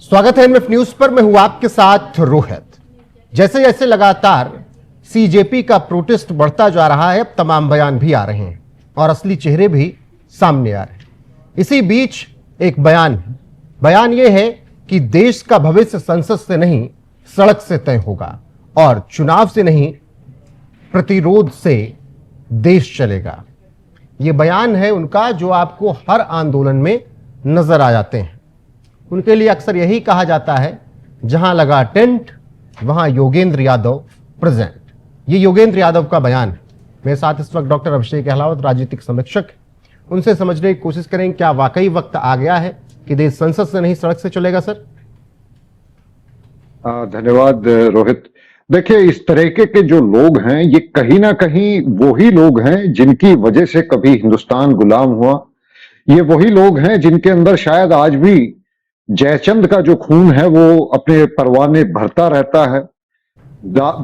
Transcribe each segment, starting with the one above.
स्वागत है NF news पर। मैं हूं आपके साथ रोहित। जैसे जैसे लगातार सीजेपी का प्रोटेस्ट बढ़ता जा रहा है, अब तमाम बयान भी आ रहे हैं और असली चेहरे भी सामने आ रहे हैं। इसी बीच एक बयान यह है कि देश का भविष्य संसद से नहीं सड़क से तय होगा और चुनाव से नहीं प्रतिरोध से देश चलेगा। यह बयान है उनका जो आपको हर आंदोलन में नजर आ जाते हैं। उनके लिए अक्सर यही कहा जाता है, जहां लगा टेंट वहां योगेंद्र यादव प्रेजेंट। ये योगेंद्र यादव का बयान है। मेरे साथ इस वक्त डॉक्टर अभिषेक अहलावत, राजनीतिक समीक्षक, उनसे समझने की कोशिश करें क्या वाकई वक्त आ गया है कि देश संसद से नहीं सड़क से चलेगा। सर धन्यवाद रोहित। देखिए, इस तरीके के जो लोग हैं ये कहीं ना कहीं वही लोग हैं जिनकी वजह से कभी हिंदुस्तान गुलाम हुआ। ये वही लोग हैं जिनके अंदर शायद आज भी जयचंद का जो खून है वो अपने परवाने भरता रहता है।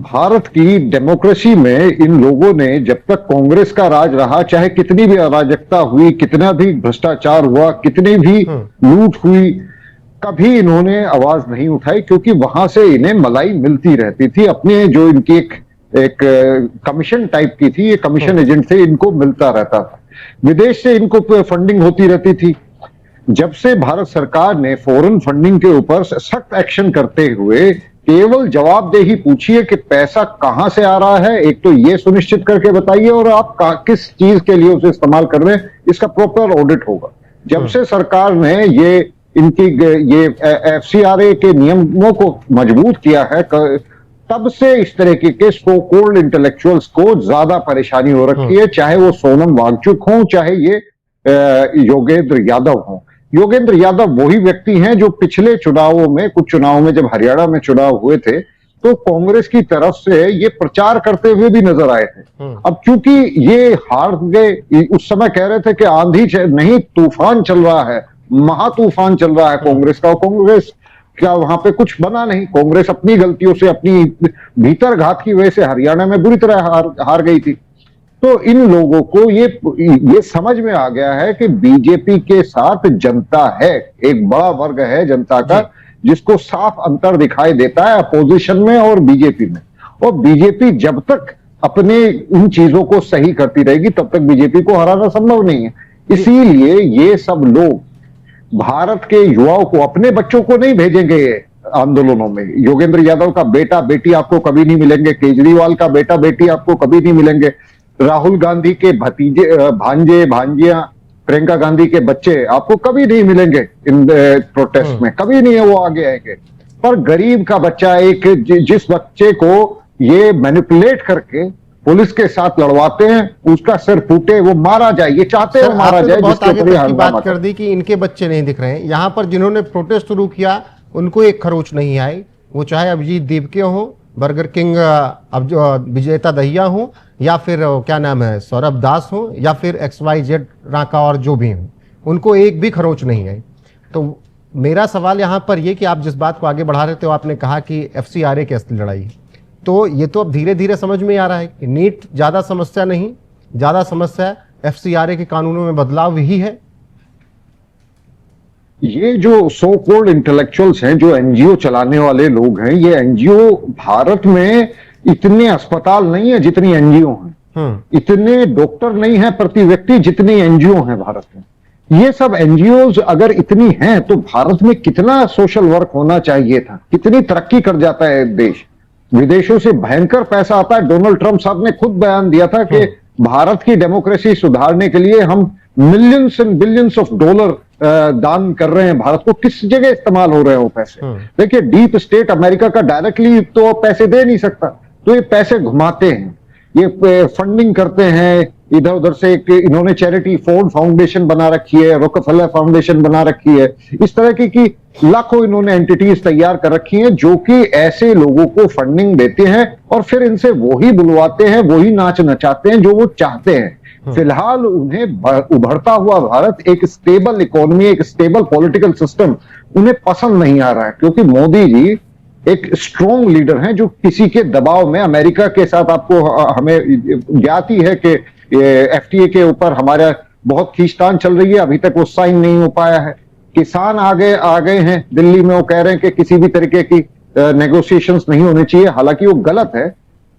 भारत की डेमोक्रेसी में इन लोगों ने जब तक कांग्रेस का राज रहा, चाहे कितनी भी अराजकता हुई, कितना भी भ्रष्टाचार हुआ, कितनी भी लूट हुई, कभी इन्होंने आवाज नहीं उठाई, क्योंकि वहां से इन्हें मलाई मिलती रहती थी। अपने जो इनकी एक कमीशन टाइप की थी, ये कमीशन एजेंट से इनको मिलता रहता था। विदेश से इनको फंडिंग होती रहती थी। जब से भारत सरकार ने फॉरेन फंडिंग के ऊपर सख्त एक्शन करते हुए केवल जवाबदेही पूछी है कि पैसा कहां से आ रहा है, एक तो ये सुनिश्चित करके बताइए और आप किस चीज के लिए उसे इस्तेमाल कर रहे हैं, इसका प्रॉपर ऑडिट होगा। जब से सरकार ने ये एफसीआरए के नियमों को मजबूत किया है, तब से इस तरीके के सो कॉल्ड इंटेलेक्चुअल्स को ज्यादा परेशानी हो रखी है, चाहे वो सोनम वांगचुक हो, चाहे ये योगेंद्र यादव हो। योगेंद्र यादव वही व्यक्ति हैं जो पिछले चुनावों में, कुछ चुनावों में जब हरियाणा में चुनाव हुए थे तो कांग्रेस की तरफ से ये प्रचार करते हुए भी नजर आए थे। अब क्योंकि ये हार गए, उस समय कह रहे थे कि आंधी नहीं तूफान चल रहा है, महातूफान चल रहा है कांग्रेस का, और कांग्रेस क्या वहां पे कुछ बना नहीं। कांग्रेस अपनी गलतियों से, अपनी भीतर घात की वजह से हरियाणा में बुरी तरह हार गई थी। तो इन लोगों को ये समझ में आ गया है कि बीजेपी के साथ जनता है, एक बड़ा वर्ग है जनता का जिसको साफ अंतर दिखाई देता है अपोजिशन में और बीजेपी में। और बीजेपी जब तक अपने उन चीजों को सही करती रहेगी तब तक बीजेपी को हराना संभव नहीं है। इसीलिए ये सब लोग भारत के युवाओं को, अपने बच्चों को नहीं भेजेंगे आंदोलनों में। योगेंद्र यादव का बेटा बेटी आपको कभी नहीं मिलेंगे, केजरीवाल का बेटा बेटी आपको कभी नहीं मिलेंगे, राहुल गांधी के भतीजे, भांजे भांजियां, प्रियंका गांधी के बच्चे आपको कभी नहीं मिलेंगे इन प्रोटेस्ट में, कभी नहीं है वो आगे आएंगे। पर गरीब का बच्चा, एक जिस बच्चे को ये मैनिपुलेट करके पुलिस के साथ लड़वाते हैं, उसका सिर फूटे, वो मारा जाए, ये चाहते हैं मारा जाए। बहुत आगे तक की बात कर दी कि इनके बच्चे नहीं दिख रहे हैं। यहां पर जिन्होंने प्रोटेस्ट शुरू किया उनको एक खरोच नहीं आई, वो चाहे अभिजीत दीपके हो, बर्गर किंग अब जो विजेता दहिया हो, या फिर क्या नाम है सौरभ दास हो, या फिर XYZ राका और जो भी हो, उनको एक भी खरोच नहीं आई। तो मेरा सवाल यहाँ पर ये कि आप जिस बात को आगे बढ़ा रहे थे, आपने कहा कि FCRA की असली लड़ाई, तो ये तो अब धीरे धीरे समझ में आ रहा है कि नीट ज्यादा समस्या नहीं, ज्यादा समस्या FCRA के कानूनों में बदलाव ही है। ये जो सो कॉल्ड इंटेलेक्चुअल्स हैं, जो एनजीओ चलाने वाले लोग हैं, ये एनजीओ, भारत में इतने अस्पताल नहीं है जितनी एनजीओ हैं, इतने डॉक्टर नहीं है प्रति व्यक्ति जितनी एनजीओ हैं भारत में। ये सब एनजीओ अगर इतनी हैं तो भारत में कितना सोशल वर्क होना चाहिए था, कितनी तरक्की कर जाता है देश। विदेशों से भयंकर पैसा आता है। डोनाल्ड ट्रंप साहब ने खुद बयान दिया था कि भारत की डेमोक्रेसी सुधारने के लिए हम millions and billions of dollar दान कर रहे हैं। भारत को किस जगह इस्तेमाल हो रहे हैं वो पैसे। देखिए, डीप स्टेट अमेरिका का डायरेक्टली तो पैसे दे नहीं सकता, तो ये पैसे घुमाते हैं, ये फंडिंग करते हैं इधर उधर से। इन्होंने चैरिटी फोर्ड फाउंडेशन बना रखी है, रॉकफेलर फाउंडेशन बना रखी है, इस तरह की लाखों इन्होंने एंटिटीज तैयार कर रखी हैं जो कि ऐसे लोगों को फंडिंग देते हैं और फिर इनसे वही बुलवाते हैं, वही नाच नचाते हैं जो वो चाहते हैं। फिलहाल उन्हें उभरता हुआ भारत, एक स्टेबल इकोनॉमी, एक स्टेबल पॉलिटिकल सिस्टम उन्हें पसंद नहीं आ रहा है, क्योंकि मोदी जी एक स्ट्रॉन्ग लीडर हैं जो किसी के दबाव में, अमेरिका के साथ आपको हमें ज्ञात ही है कि FTA के ऊपर हमारा बहुत खींचतान चल रही है, अभी तक वो साइन नहीं हो पाया है। किसान आगे आ गए हैं दिल्ली में, वो कह रहे हैं कि किसी भी तरीके की नेगोशिएशंस नहीं होनी चाहिए, हालांकि वो गलत है।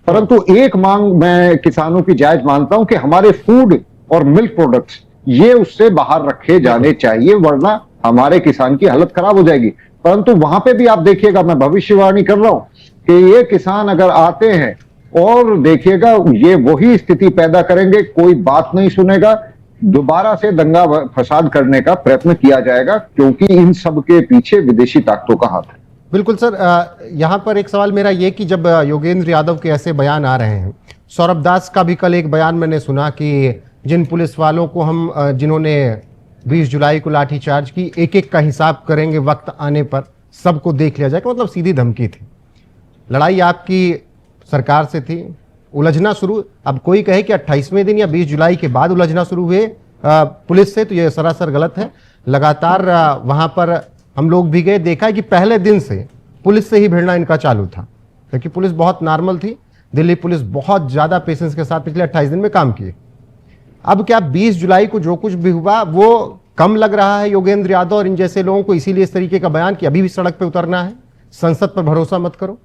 परंतु एक मांग मैं किसानों की जायज मानता हूं कि हमारे फूड और मिल्क प्रोडक्ट्स ये उससे बाहर रखे जाने चाहिए, वरना हमारे किसान की हालत खराब हो जाएगी। परंतु वहां पे भी आप देखिएगा, मैं भविष्यवाणी कर रहा हूं कि ये किसान अगर आते हैं और देखिएगा ये वही स्थिति पैदा करेंगे, कोई बात नहीं सुनेगा, दोबारा से दंगा फसाद करने का प्रयत्न किया जाएगा, क्योंकि इन सब के पीछे विदेशी ताकतों का हाथ है। बिल्कुल सर, यहाँ पर एक सवाल मेरा ये कि जब योगेंद्र यादव के ऐसे बयान आ रहे हैं, सौरभ दास का भी कल एक बयान मैंने सुना कि जिन पुलिस वालों को हम जिन्होंने 20 जुलाई को लाठीचार्ज की, एक एक का हिसाब करेंगे वक्त आने पर, सबको देख लिया जाएगा, मतलब सीधी धमकी थी। लड़ाई आपकी सरकार से थी, उलझना शुरू, अब कोई कहे कि 28वें दिन या 20 जुलाई के बाद उलझना शुरू हुए पुलिस से, तो ये सरासर गलत है। लगातार वहां पर हम लोग भी गए, देखा कि पहले दिन से पुलिस से ही भिड़ना इनका चालू था, क्योंकि पुलिस बहुत नॉर्मल थी। दिल्ली पुलिस बहुत ज़्यादा पेशेंस के साथ पिछले 28 दिन में काम किए। अब क्या 20 जुलाई को जो कुछ भी हुआ वो कम लग रहा है योगेंद्र यादव और इन जैसे लोगों को, इसीलिए इस तरीके का बयान कि अभी भी सड़क पे उतरना है, संसद पर भरोसा मत करो?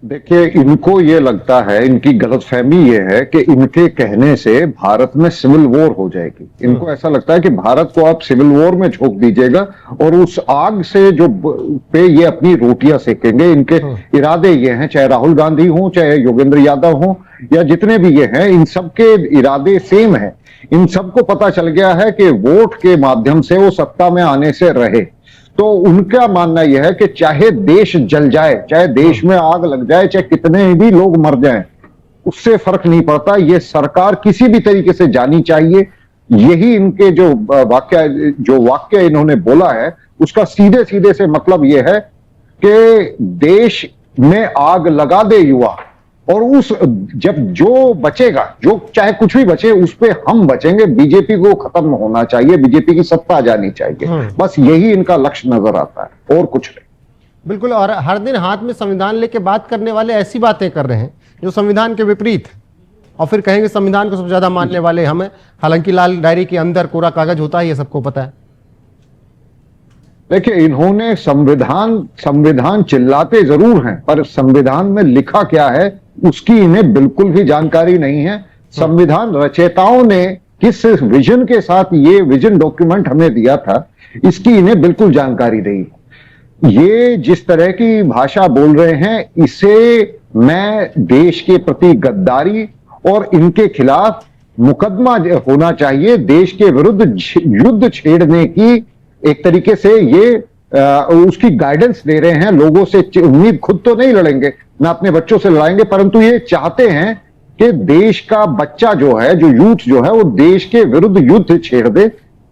देखिए, इनको ये लगता है, इनकी गलतफहमी ये है कि इनके कहने से भारत में सिविल वॉर हो जाएगी। इनको ऐसा लगता है कि भारत को आप सिविल वॉर में झोंक दीजिएगा और उस आग से जो पे ये अपनी रोटियां सेकेंगे। इनके इरादे ये हैं, चाहे राहुल गांधी हो, चाहे योगेंद्र यादव हो, या जितने भी ये हैं, इन सबके इरादे सेम है। इन सबको पता चल गया है कि वोट के माध्यम से वो सत्ता में आने से रहे। तो उनका मानना यह है कि चाहे देश जल जाए, चाहे देश में आग लग जाए, चाहे कितने भी लोग मर जाएं, उससे फर्क नहीं पड़ता, ये सरकार किसी भी तरीके से जानी चाहिए। यही इनके जो वाक्य इन्होंने बोला है, उसका सीधे सीधे से मतलब यह है कि देश में आग लगा दे युवा, और उस जब जो बचेगा, जो चाहे कुछ भी बचे, उस पे हम बचेंगे। बीजेपी को खत्म होना चाहिए, बीजेपी की सत्ता जानी चाहिए, बस यही इनका लक्ष्य नजर आता है, और कुछ नहीं। बिल्कुल, और हर दिन हाथ में संविधान लेके बात करने वाले ऐसी बातें कर रहे हैं जो संविधान के विपरीत है, और फिर कहेंगे संविधान को सबसे ज्यादा मानने वाले हम हैं। हालांकि लाल डायरी के अंदर कोरा कागज होता है, ये सबको पता है। देखिए, इन्होंने संविधान चिल्लाते जरूर हैं, पर संविधान में लिखा क्या है उसकी इन्हें बिल्कुल भी जानकारी नहीं है। संविधान रचयिताओं ने किस विजन के साथ ये विजन डॉक्यूमेंट हमें दिया था, इसकी इन्हें बिल्कुल जानकारी नहीं। ये जिस तरह की भाषा बोल रहे हैं, इसे मैं देश के प्रति गद्दारी और इनके खिलाफ मुकदमा होना चाहिए, देश के विरुद्ध युद्ध छेड़ने की एक तरीके से ये उसकी गाइडेंस दे रहे हैं लोगों से। उम्मीद खुद तो नहीं लड़ेंगे, ना अपने बच्चों से लड़ाएंगे, परंतु ये चाहते हैं कि देश का बच्चा जो है, जो यूथ जो है, वो देश के विरुद्ध युद्ध छेड़ दे,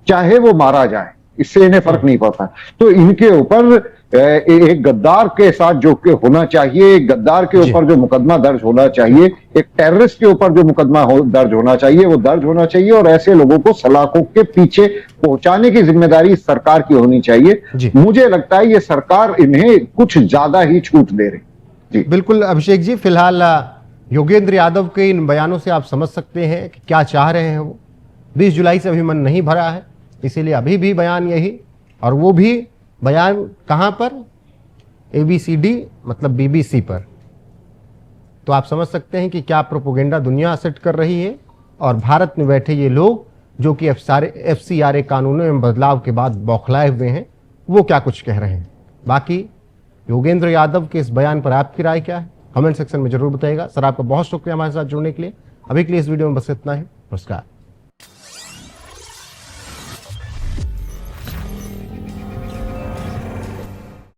चाहे वो मारा जाए, इससे इन्हें फर्क नहीं पड़ता। तो इनके ऊपर एक गद्दार के साथ जो होना चाहिए, एक गद्दार के ऊपर जो मुकदमा दर्ज होना चाहिए, एक टेररिस्ट के ऊपर जो मुकदमा दर्ज होना चाहिए, वो दर्ज होना चाहिए, और ऐसे लोगों को सलाखों के पीछे पहुंचाने की जिम्मेदारी सरकार की होनी चाहिए। मुझे लगता है ये सरकार इन्हें कुछ ज्यादा ही छूट दे रही। जी बिल्कुल अभिषेक जी, फिलहाल योगेंद्र यादव के इन बयानों से आप समझ सकते हैं कि क्या चाह रहे हैं वो। 20 जुलाई से अभी मन नहीं भरा है, इसीलिए अभी भी बयान यही, और वो भी बयान कहां पर? ABCD मतलब BBC पर। तो आप समझ सकते हैं कि क्या प्रोपोगेंडा दुनिया सेट कर रही है, और भारत में बैठे ये लोग जो कि FCRA कानूनों में बदलाव के बाद बौखलाए हुए हैं, वो क्या कुछ कह रहे हैं। बाकी योगेंद्र यादव के इस बयान पर आपकी राय क्या है, कमेंट सेक्शन में जरूर बताइएगा। सर, आपका बहुत शुक्रिया हमारे साथ जुड़ने के लिए। अभी के लिए इस वीडियो में बस इतना ही। नमस्कार।